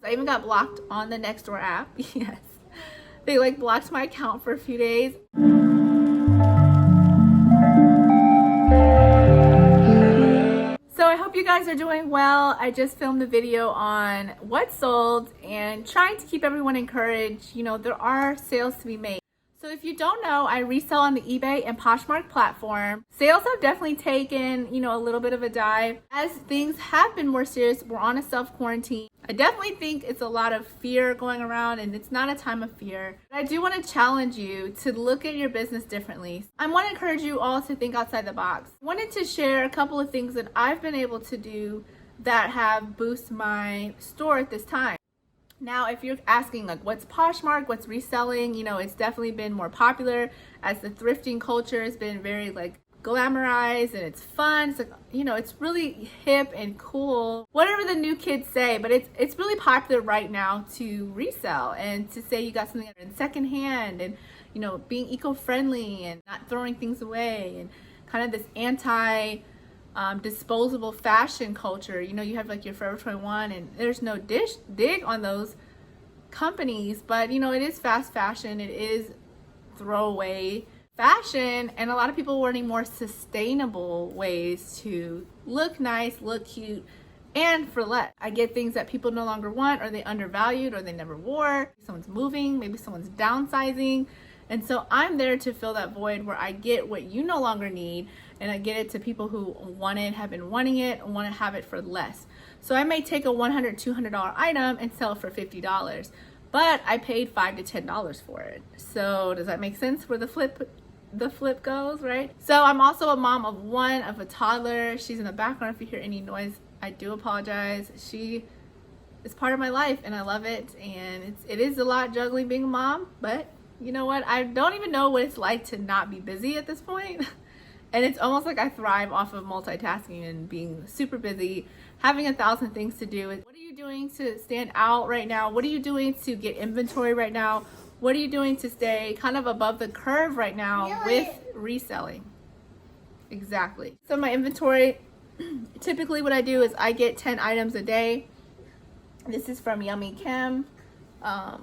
I even got blocked on the Nextdoor app. Yes. They like blocked my account for a few days. So I hope you guys are doing well. I just filmed a video on what sold and trying to keep everyone encouraged. You know, there are sales to be made. So if you don't know, I resell on the eBay and Poshmark platform. Sales have definitely taken, a little bit of a dive. As things have been more serious, we're on a self-quarantine. I definitely think it's a lot of fear going around, and it's not a time of fear. But I do want to challenge you to look at your business differently. I want to encourage you all to think outside the box. I wanted to share a couple of things that I've been able to do that have boosted my store at this time. Now, if you're asking like what's Poshmark, what's reselling, it's definitely been more popular as the thrifting culture has been very like glamorized and it's fun. It's like, it's really hip and cool, whatever the new kids say, but it's really popular right now to resell and to say you got something in secondhand and, being eco-friendly and not throwing things away and kind of this disposable fashion culture. You have like your Forever 21 and there's no dig on those companies, but it is fast fashion, it is throwaway fashion, and a lot of people are wanting more sustainable ways to look nice, look cute, and for less. I get things that people no longer want, or they undervalued, or they never wore. Someone's moving, maybe someone's downsizing, and so I'm there to fill that void where I get what you no longer need, and I get it to people who want it, have been wanting it, and want to have it for less. So I may take a $100, $200 item and sell it for $50, but I paid $5 to $10 for it. So does that make sense where the flip goes, right? So I'm also a mom of one, of a toddler. She's in the background. If you hear any noise, I do apologize. She is part of my life and I love it. And it is a lot juggling being a mom, but you know what? I don't even know what it's like to not be busy at this point. And it's almost like I thrive off of multitasking and being super busy, having 1,000 things to do. What are you doing to stand out right now? What are you doing to get inventory right now? What are you doing to stay kind of above the curve right now with reselling? Exactly. So my inventory, typically what I do is I get 10 items a day. This is from Yummy Kim.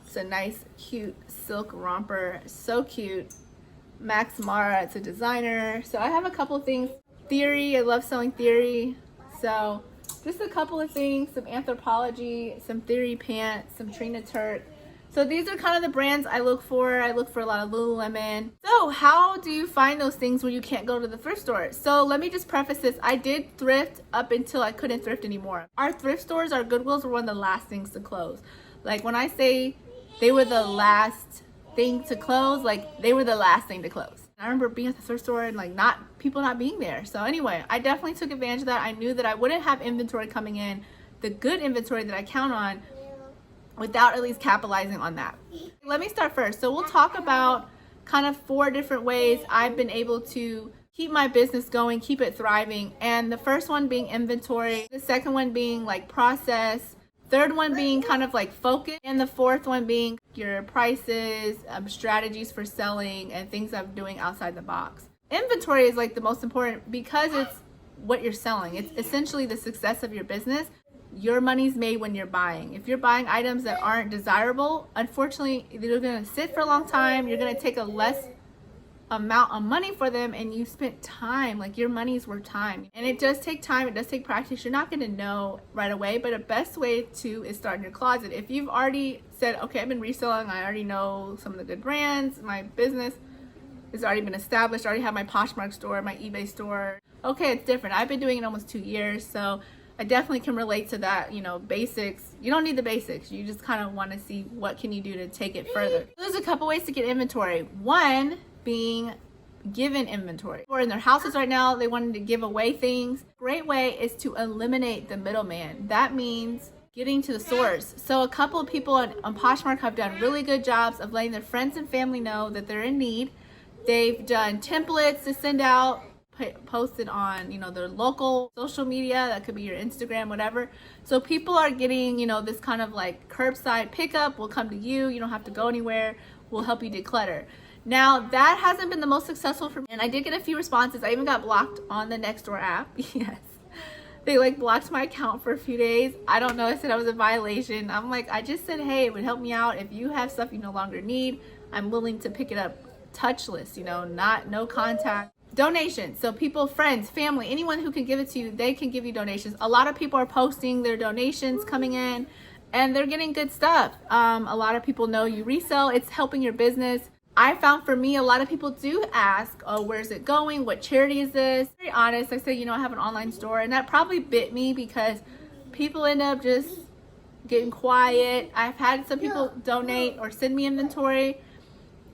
It's a nice, cute silk romper. So cute. Max Mara, it's a designer. So I have a couple of things. Theory, I love selling Theory. So just a couple of things, some Anthropology, some Theory pants, some Trina Turk. So these are kind of the brands I look for. I look for a lot of Lululemon. So how do you find those things when you can't go to the thrift store? So let me just preface this. I did thrift up until I couldn't thrift anymore. Our thrift stores, our Goodwills were one of the last things to close. Like when I say they were the last thing to close, like they were the last thing to close. I remember being at the thrift store and like people not being there. So anyway, I definitely took advantage of that. I knew that I wouldn't have inventory coming in, the good inventory that I count on, without at least capitalizing on that. Let me start first. So we'll talk about kind of 4 different ways I've been able to keep my business going, keep it thriving. And the first one being inventory, the second one being like process, third one being kind of like focus, and the fourth one being your prices, strategies for selling, and things I'm doing outside the box. Inventory is like the most important because it's what you're selling. It's essentially the success of your business. Your money's made when you're buying. If you're buying items that aren't desirable, unfortunately, they're gonna sit for a long time. You're gonna take a less amount of money for them, and you spent time, like your money's worth time. And it does take time, it does take practice. You're not gonna know right away, but the best way to is start in your closet. If you've already said, okay, I've been reselling, I already know some of the good brands, my business has already been established, I already have my Poshmark store, my eBay store. Okay, it's different. I've been doing it almost 2 years, so I definitely can relate to that. Basics. You don't need the basics. You just kind of want to see what can you do to take it further. There's a couple ways to get inventory. One being given inventory. Or in their houses right now, they wanted to give away things. Great way is to eliminate the middleman. That means getting to the source. So a couple of people on Poshmark have done really good jobs of letting their friends and family know that they're in need. They've done templates to send out, posted on their local social media. That could be your Instagram, whatever. So people are getting this kind of like curbside pickup. We'll come to you, you don't have to go anywhere, we'll help you declutter. Now that hasn't been the most successful for me, and I did get a few responses. I even got blocked on the Nextdoor app. Yes, They like blocked my account for a few days. I don't know. I said I was a violation. I'm like, I just said, hey, it would help me out. If you have stuff you no longer need, I'm willing to pick it up touchless, you know, no contact. Donations. So people, friends, family, anyone who can give it to you, they can give you donations. A lot of people are posting their donations coming in and they're getting good stuff. A lot of people know you resell. It's helping your business. I found for me, a lot of people do ask, oh, where's it going? What charity is this? Very honest. I say, you know, I have an online store, and that probably bit me because people end up just getting quiet. I've had some people donate or send me inventory,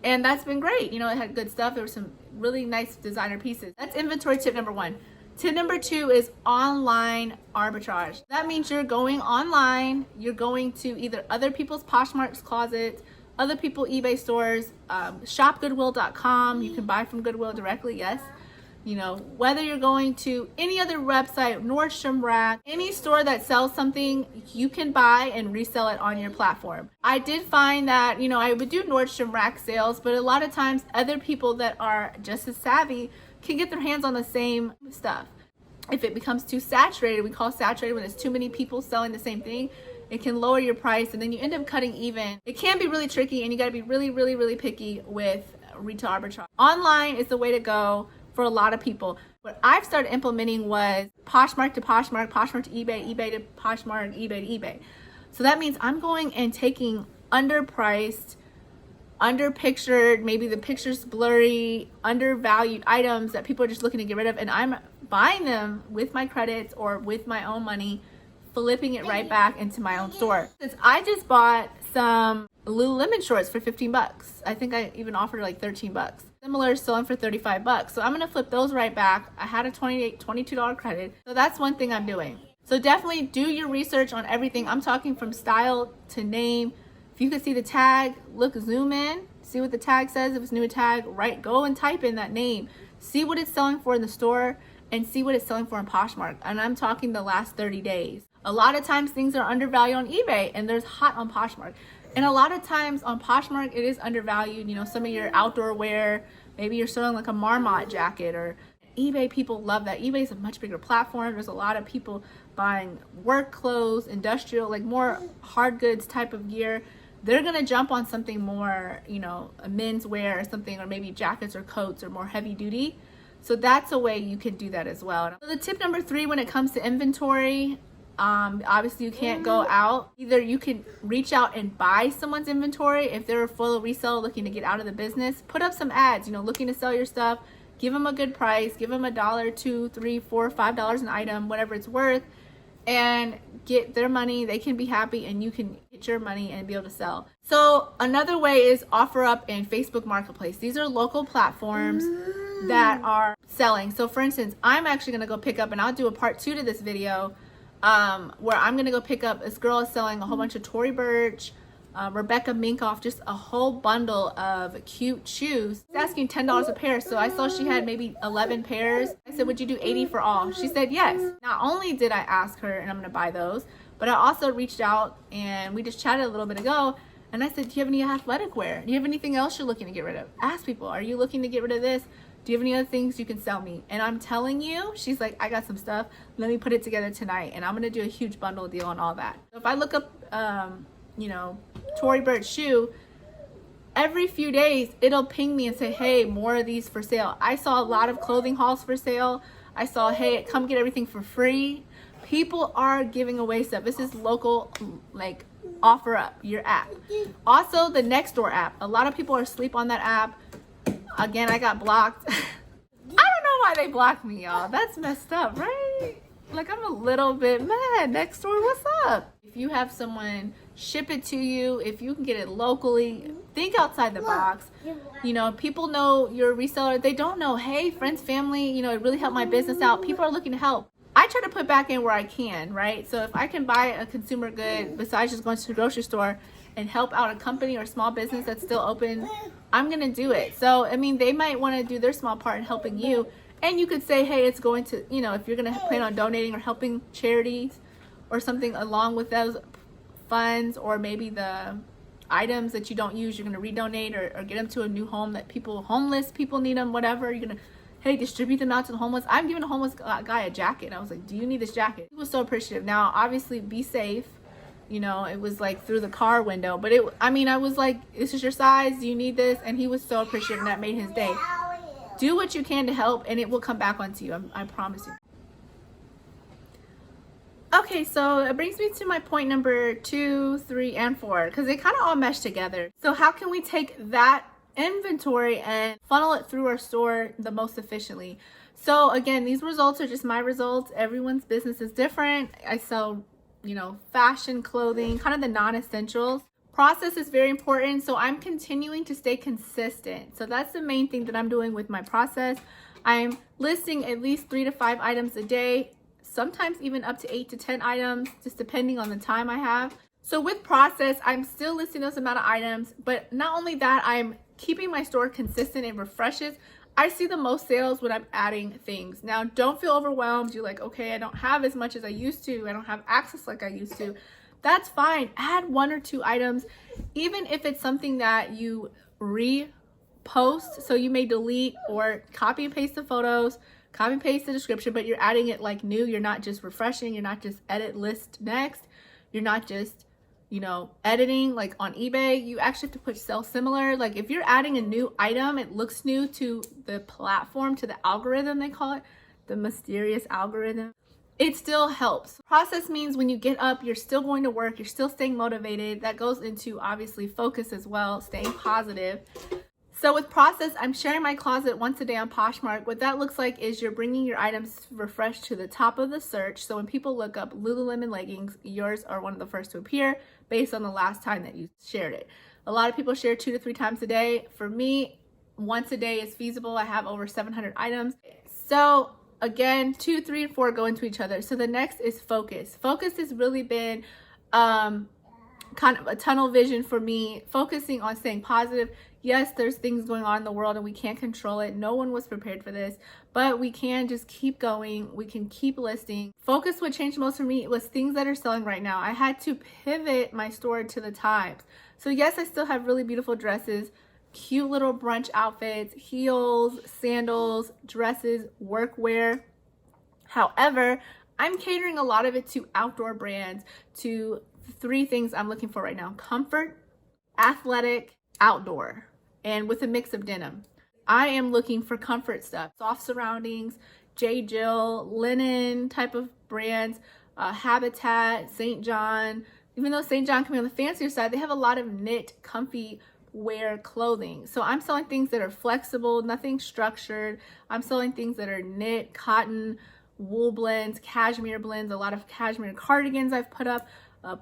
and that's been great. You know, it had good stuff. There were some really nice designer pieces. That's inventory tip number 1. Tip number 2 is online arbitrage. That means you're going online. You're going to either other people's Poshmark's closets, other people eBay stores, shopgoodwill.com. You can buy from Goodwill directly, yes. You know, whether you're going to any other website, Nordstrom Rack, any store that sells something, you can buy and resell it on your platform. I did find that, you know, I would do Nordstrom Rack sales, but a lot of times other people that are just as savvy can get their hands on the same stuff. If it becomes too saturated, we call saturated when there's too many people selling the same thing, it can lower your price and then you end up cutting even. It can be really tricky and you gotta be really, really, really picky with retail arbitrage. Online is the way to go for a lot of people. What I've started implementing was Poshmark to Poshmark, Poshmark to eBay, eBay to Poshmark, eBay to eBay. So that means I'm going and taking underpriced, underpictured, maybe the picture's blurry, undervalued items that people are just looking to get rid of, and I'm buying them with my credits or with my own money, flipping it right back into my own store. Since I just bought some Lululemon shorts for 15 bucks. I think I even offered like 13 bucks. Similar selling for 35 bucks. So I'm going to flip those right back. I had a $22 credit. So that's one thing I'm doing. So definitely do your research on everything. I'm talking from style to name. If you can see the tag, look, zoom in, see what the tag says. If it's new tag, right, go and type in that name. See what it's selling for in the store and see what it's selling for in Poshmark. And I'm talking the last 30 days. A lot of times things are undervalued on eBay and there's hot on Poshmark. And a lot of times on Poshmark, it is undervalued. You know, some of your outdoor wear, maybe you're selling like a Marmot jacket, or eBay, people love that. eBay is a much bigger platform. There's a lot of people buying work clothes, industrial, like more hard goods type of gear. They're going to jump on something more, you know, a men's wear or something, or maybe jackets or coats or more heavy duty. So that's a way you can do that as well. So the tip number 3 when it comes to inventory, obviously you can't go out. Either you can reach out and buy someone's inventory. If they're a full reseller looking to get out of the business, put up some ads, you know, looking to sell your stuff, give them a good price, give them $1, $2, $3, $4, $5 an item, whatever it's worth, and get their money. They can be happy and you can get your money and be able to sell. So another way is offer up in Facebook Marketplace. These are local platforms that are selling. So for instance, I'm actually going to go pick up, and I'll do a part 2 to this video, where I'm going to go pick up, this girl is selling a whole bunch of Tory Burch, Rebecca Minkoff, just a whole bundle of cute shoes. She's asking $10 a pair. So I saw she had maybe 11 pairs. I said, would you do 80 for all? She said yes. Not only did I ask her, and I'm going to buy those, but I also reached out and we just chatted a little bit ago. And I said, do you have any athletic wear? Do you have anything else you're looking to get rid of? Ask people, are you looking to get rid of this? Do you have any other things you can sell me? And I'm telling you, she's like, I got some stuff. Let me put it together tonight. And I'm going to do a huge bundle deal on all that. So if I look up, you know, Tory Burch shoe, every few days, it'll ping me and say, hey, more of these for sale. I saw a lot of clothing hauls for sale. I saw, hey, come get everything for free. People are giving away stuff. This is local, like, offer up your app. Also, the Nextdoor app. A lot of people are asleep on that app. Again, I got blocked. I don't know why they blocked me, y'all. That's messed up, right? Like, I'm a little bit mad. Nextdoor, what's up? If you have someone ship it to you, if you can get it locally, think outside the box. You know, people know you're a reseller. They don't know, hey, friends, family, you know, it really helped my business out. People are looking to help. I try to put back in where I can, right? So if I can buy a consumer good besides just going to the grocery store and help out a company or small business that's still open, I'm going to do it. So, I mean, they might want to do their small part in helping you. And you could say, hey, it's going to, you know, if you're going to plan on donating or helping charities or something along with those funds, or maybe the items that you don't use, you're going to redonate or get them to a new home that people, homeless people need them, whatever. You're going to hey, distribute them out to the homeless. I'm giving a homeless guy a jacket. And I was like, do you need this jacket? He was so appreciative. Now, obviously, be safe. You know, it was like through the car window. But I was like, this is your size. Do you need this? And he was so appreciative, and that made his day. Do what you can to help, and it will come back onto you. I promise you. Okay, so it brings me to my point number 2, 3, and 4, because they kind of all mesh together. So how can we take that inventory and funnel it through our store the most efficiently? So again, these results are just my results. Everyone's business is different. I sell, you know, fashion, clothing, kind of the non-essentials. Process is very important, so I'm continuing to stay consistent. So that's the main thing that I'm doing with my process. I'm listing at least 3 to 5 items a day, sometimes even up to 8 to 10 items, just depending on the time I have. So with process, I'm still listing those amount of items, but not only that, I'm keeping my store consistent and refreshes. I see the most sales when I'm adding things. Now, don't feel overwhelmed. You're like, okay, I don't have as much as I used to. I don't have access like I used to. That's fine. Add 1 or 2 items, even if it's something that you repost. So you may delete or copy and paste the photos, copy and paste the description, but you're adding it like new. You're not just refreshing. You're not just edit list next. You're not just, you know, editing like on eBay. You actually have to put sell similar. Like if you're adding a new item, it looks new to the platform, to the algorithm, they call it, the mysterious algorithm. It still helps. Process means when you get up, you're still going to work, you're still staying motivated. That goes into obviously focus as well, staying positive. So with process, I'm sharing my closet once a day on Poshmark. What that looks like is you're bringing your items refreshed to the top of the search. So when people look up Lululemon leggings, yours are one of the first to appear based on the last time that you shared it. A lot of people share 2 to 3 times a day. For me, once a day is feasible. I have over 700 items. So again, 2, 3, and 4 go into each other. So the next is focus. Focus has really been kind of a tunnel vision for me, focusing on staying positive. Yes, there's things going on in the world and we can't control it. No one was prepared for this, but we can just keep going. We can keep listing. Focus, what changed most for me was things that are selling right now. I had to pivot my store to the times. So yes, I still have really beautiful dresses, cute little brunch outfits, heels, sandals, dresses, workwear. However, I'm catering a lot of it to outdoor brands, to 3 things I'm looking for right now: comfort, athletic, outdoor, and with a mix of denim. I am looking for comfort stuff, soft surroundings, J. Jill, linen type of brands, Habitat, St. John. Even though St. John can be on the fancier side, they have a lot of knit, comfy wear clothing. So I'm selling things that are flexible, nothing structured. I'm selling things that are knit, cotton, wool blends, cashmere blends, a lot of cashmere cardigans I've put up,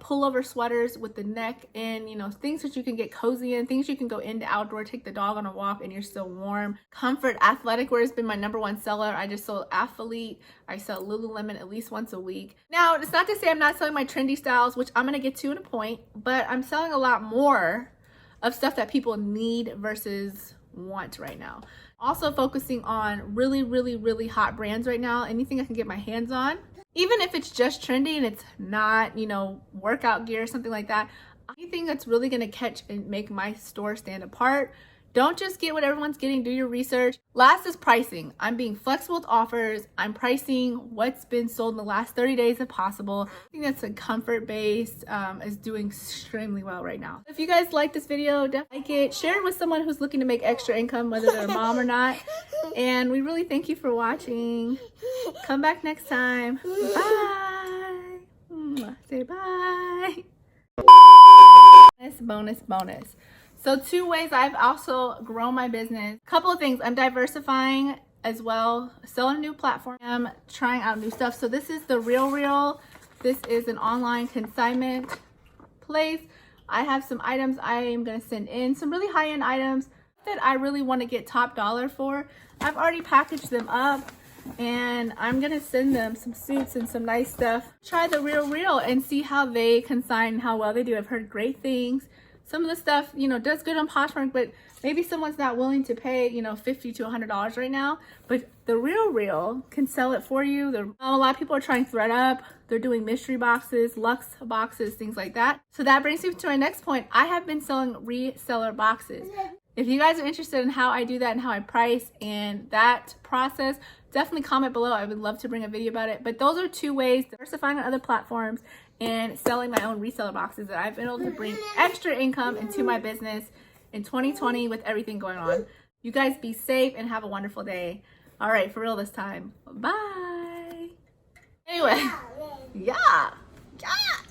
pullover sweaters with the neck in, you know, things that you can get cozy in, things you can go into outdoor, take the dog on a walk and you're still warm. Comfort, athletic wear has been my #1 seller. I just sold Athlete. I sell Lululemon at least once a week. Now, it's not to say I'm not selling my trendy styles, which I'm going to get to in a point, but I'm selling a lot more of stuff that people need versus want right now. Also focusing on really, really, really hot brands right now. Anything I can get my hands on. Even if it's just trendy and it's not, you know, workout gear or something like that, anything that's really going to catch and make my store stand apart. Don't just get what everyone's getting, do your research. Last is pricing. I'm being flexible with offers. I'm pricing what's been sold in the last 30 days if possible. I think that's a comfort based, is doing extremely well right now. If you guys like this video, definitely like it, share it with someone who's looking to make extra income, whether they're a mom or not. And we really thank you for watching. Come back next time. Bye. Say bye. Bonus. So 2 ways I've also grown my business. Couple of things. I'm diversifying as well. Selling a new platform. I'm trying out new stuff. So this is the Real. This is an online consignment place. I have some items I am going to send in. Some really high-end items that I really want to get top dollar for. I've already packaged them up and I'm going to send them some suits and some nice stuff. Try the Real and see how they consign and how well they do. I've heard great things. Some of the stuff, you know, does good on Poshmark, but maybe someone's not willing to pay, you know, $50 to $100 right now. But the Real can sell it for you. A lot of people are trying ThredUp. They're doing mystery boxes, luxe boxes, things like that. So that brings me to my next point. I have been selling reseller boxes. If you guys are interested in how I do that and how I price and that process, definitely comment below. I would love to bring a video about it. But those are 2 ways: diversifying on other platforms and selling my own reseller boxes that I've been able to bring extra income into my business in 2020 with everything going on. You guys be safe and have a wonderful day. All right, for real this time. Bye. Anyway, yeah. Yes.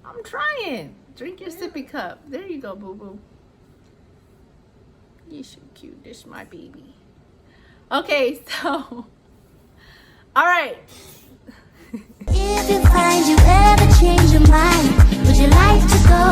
I'm trying. Drink your sippy cup. There you go, boo-boo. You're so cute. This is my baby. Okay, so, all right. If you find you ever change your mind, would you like to go